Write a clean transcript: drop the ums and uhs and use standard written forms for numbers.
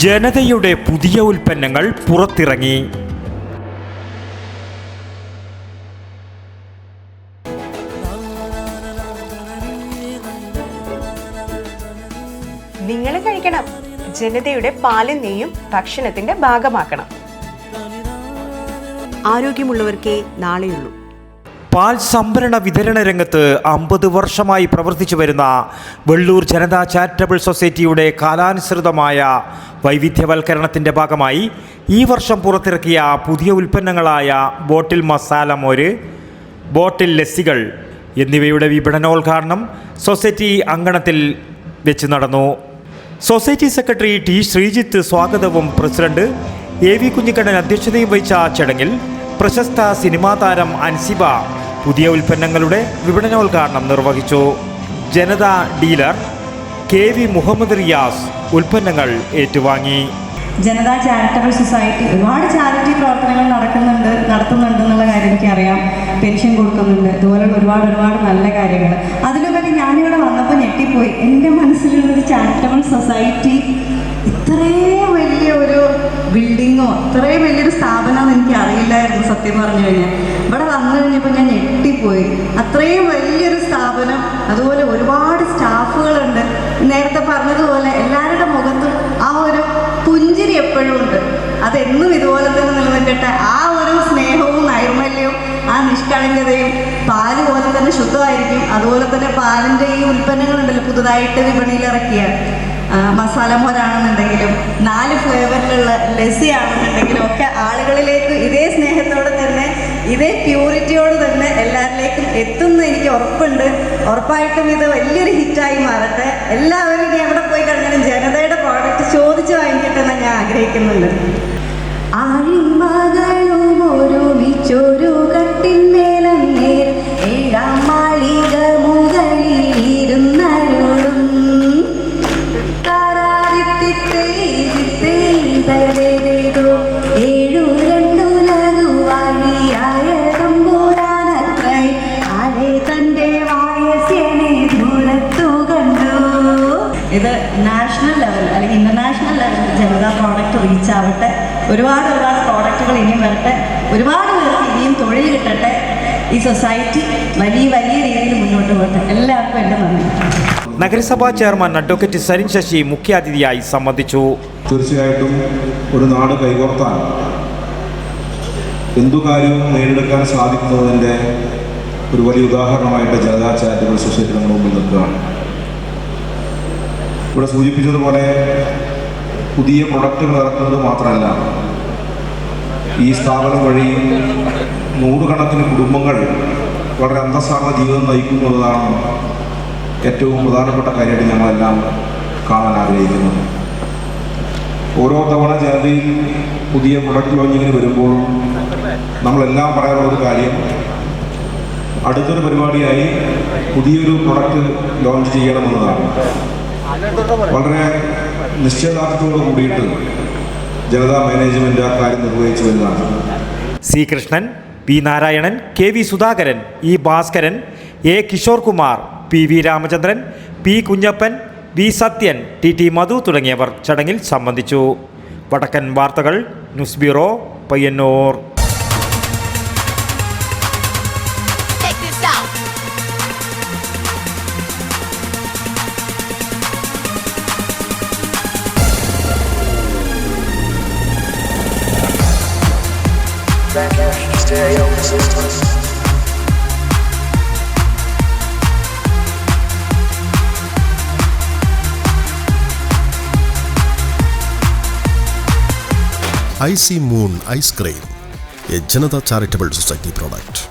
ജനതയുടെ പുതിയ ഉൽപ്പന്നങ്ങൾ പുറത്തിറങ്ങി. നിങ്ങൾ കഴിക്കണം. ജനതയുടെ പാലും നെയ്യും ഭക്ഷണത്തിന്റെ ഭാഗമാക്കണം. ആരോഗ്യമുള്ളവർക്കേ നാളെയുള്ളൂ. പാൽ സംഭരണ വിതരണ രംഗത്ത് 50 വർഷമായി പ്രവർത്തിച്ചു വരുന്ന വെള്ളൂർ ജനതാ ചാരിറ്റബിൾ സൊസൈറ്റിയുടെ കാലാനുസൃതമായ വൈവിധ്യവൽക്കരണത്തിൻ്റെ ഭാഗമായി ഈ വർഷം പുറത്തിറക്കിയ പുതിയ ഉൽപ്പന്നങ്ങളായ ബോട്ടിൽ മസാല മോര്, ബോട്ടിൽ ലസ്സികൾ എന്നിവയുടെ വിപണനോദ്ഘാടനം സൊസൈറ്റി അങ്കണത്തിൽ വെച്ച് നടന്നു. സൊസൈറ്റി സെക്രട്ടറി ടി ശ്രീജിത്ത് സ്വാഗതവും പ്രസിഡന്റ് AV കുഞ്ഞിക്കണ്ണൻ അധ്യക്ഷതയും വഹിച്ച ചടങ്ങിൽ പ്രശസ്ത സിനിമാ താരം അൻസിബ പുതിയ ഉൽപ്പന്നങ്ങളുടെ വിപണനോദ്ഘാടനം നിർവഹിച്ചു. ജനതാ ഡീലർ KV മുഹമ്മദ് റിയാസ് ഉൽപ്പന്നങ്ങൾ ഏറ്റുവാങ്ങി. ജനതാ ചാരിറ്റബിൾ സൊസൈറ്റി ഒരുപാട് ചാരിറ്റി പ്രവർത്തനങ്ങൾ നടത്തുന്നുണ്ട് എന്നുള്ള കാര്യം എനിക്കറിയാം. പെൻഷൻ കൊടുക്കുന്നുണ്ട്, ഇതുപോലുള്ള ഒരുപാട് നല്ല കാര്യങ്ങൾ. അതിലുപരി ഞാനിവിടെ വന്നപ്പോൾ ഞെട്ടിപ്പോയി. എൻ്റെ മനസ്സിലുള്ളൊരു ചാരിറ്റബിൾ സൊസൈറ്റി ഇത്രയും വലിയൊരു ബിൽഡിങ്ങോ ഇത്രയും വലിയൊരു സ്ഥാപനമോ എനിക്ക് അറിയില്ലായിരുന്നു സത്യം പറഞ്ഞു കഴിഞ്ഞാൽ. ഇവിടെ വന്നു കഴിഞ്ഞപ്പോൾ ഞാൻ ഞെട്ടിപ്പോയി. അത്രയും വലിയൊരു സ്ഥാപനം, അതുപോലെ ഒരുപാട് സ്റ്റാഫുകളുണ്ട്. നേരത്തെ പറഞ്ഞതുപോലെ എല്ലാവരുടെ മുഖത്തും ആ ഒരു പുഞ്ചിരി എപ്പോഴും ഉണ്ട്. അതെന്നും ഇതുപോലെ തന്നെ നിലനിൽക്കട്ടെ. ആ ഒരു സ്നേഹവും നൈർമല്യവും ആ നിഷ്കളങ്കതയും. പാല് പോലെ തന്നെ ശുദ്ധമായിരിക്കും. അതുപോലെ തന്നെ പാലിൻ്റെ ഈ ഉൽപ്പന്നങ്ങളുണ്ടല്ലോ പുതുതായിട്ട് വിപണിയിൽ ഇറക്കിയ മസാല മോരാണെന്നുണ്ടെങ്കിലും 4 ഫ്ലേവറിലുള്ള ലസ്സി ആണെന്നുണ്ടെങ്കിലും ഒക്കെ ആളുകളിലേക്ക് ഇതേ സ്നേഹത്തോടെ തന്നെ ഇതേ പ്യൂരിറ്റിയോട് തന്നെ എല്ലാവരിലേക്കും എത്തുമെന്ന് എനിക്ക് ഉറപ്പുണ്ട്. ഉറപ്പായിട്ടും ഇത് വലിയൊരു ഹിറ്റായി മാറട്ടെ. എല്ലാവരും ഇനി എവിടെ പോയി കഴിഞ്ഞാലും ജനതയുടെ പ്രോഡക്റ്റ് ചോദിച്ച് വാങ്ങിക്കട്ടെ എന്ന് ഞാൻ ആഗ്രഹിക്കുന്നുണ്ട്. ആഴിമകളും ഒരുമിച്ചൊരു കട്ടിന്മേലങ്ങേർ 7ാം മാളിക മുകളിൽ ഇരുന്നരുളും ഇത് നാഷണൽ ലെവൽ അല്ലെങ്കിൽ ഇന്റർനാഷണൽ ലെവലിൽ ജനതാ പ്രോഡക്റ്റ് റീച്ച് ആവട്ടെ. ഒരുപാട് പ്രോഡക്റ്റുകൾ ഇനിയും വരട്ടെ. ഒരുപാട് പേർക്ക് ഇനിയും തൊഴിൽ കിട്ടട്ടെ. ഈ സൊസൈറ്റി വലിയ രീതിയിൽ മുന്നോട്ട് പോകട്ടെ. എല്ലാവർക്കും എൻ്റെ നന്ദി. നഗരസഭാ ചെയർമാൻ അഡ്വക്കേറ്റ് സരിൻ ശശി മുഖ്യാതിഥിയായി സംബന്ധിച്ചു. തീർച്ചയായിട്ടും ഒരു നാട് കൈകോർത്താൻ എന്തു കാര്യവും നേടിയെടുക്കാൻ സാധിക്കുന്നതിൻ്റെ ഒരു വലിയ ഉദാഹരണമായിട്ട് ജനതാ ചാരിറ്റബിൾ സൊസൈറ്റി നമ്മുടെ മുമ്പിൽ നിൽക്കുകയാണ്. ഇവിടെ സൂചിപ്പിച്ചതുപോലെ പുതിയ പ്രൊഡക്റ്റുകൾ ഇറക്കുന്നത് മാത്രമല്ല, ഈ സ്ഥാപനം വഴി നൂറുകണക്കിന് കുടുംബങ്ങൾ വളരെ അന്തസ്സാർന്ന ജീവിതം നയിക്കുന്നതാണ് ഏറ്റവും പ്രധാനപ്പെട്ട കാര്യമായിട്ട് ഞങ്ങളെല്ലാം കാണാൻ ആഗ്രഹിക്കുന്നത്. ഓരോ തവണ ജനതയിൽ പുതിയ പ്രൊഡക്റ്റ് ലോഞ്ചിങ്ങിന് വരുമ്പോഴും നമ്മളെല്ലാം പറയാനുള്ളൊരു കാര്യം, അടുത്തൊരു പരിപാടിയായി പുതിയൊരു പ്രൊഡക്റ്റ് ലോഞ്ച് ചെയ്യണമെന്നതാണ്. വളരെ നിശ്ചയദാർഢ്യത്തോട് കൂടിയിട്ട് ജനതാ മാനേജ്മെന്റ് ആ കാര്യം നിർവഹിച്ചു വരുന്നതാണ്. C Krishnan, P Narayanan, KV Sudhakaran, E Bhaskaran, A Kishore Kumar, PV Ramachandran, P Kunhappan, V Sathyan, TT Madhu തുടങ്ങിയവർ ചടങ്ങിൽ സംബന്ധിച്ചു. വടക്കൻ വാർത്തകൾ, news bureau, Payyanur. Stereo system. IC Moon Ice Cream, a Janata Charitable Society product.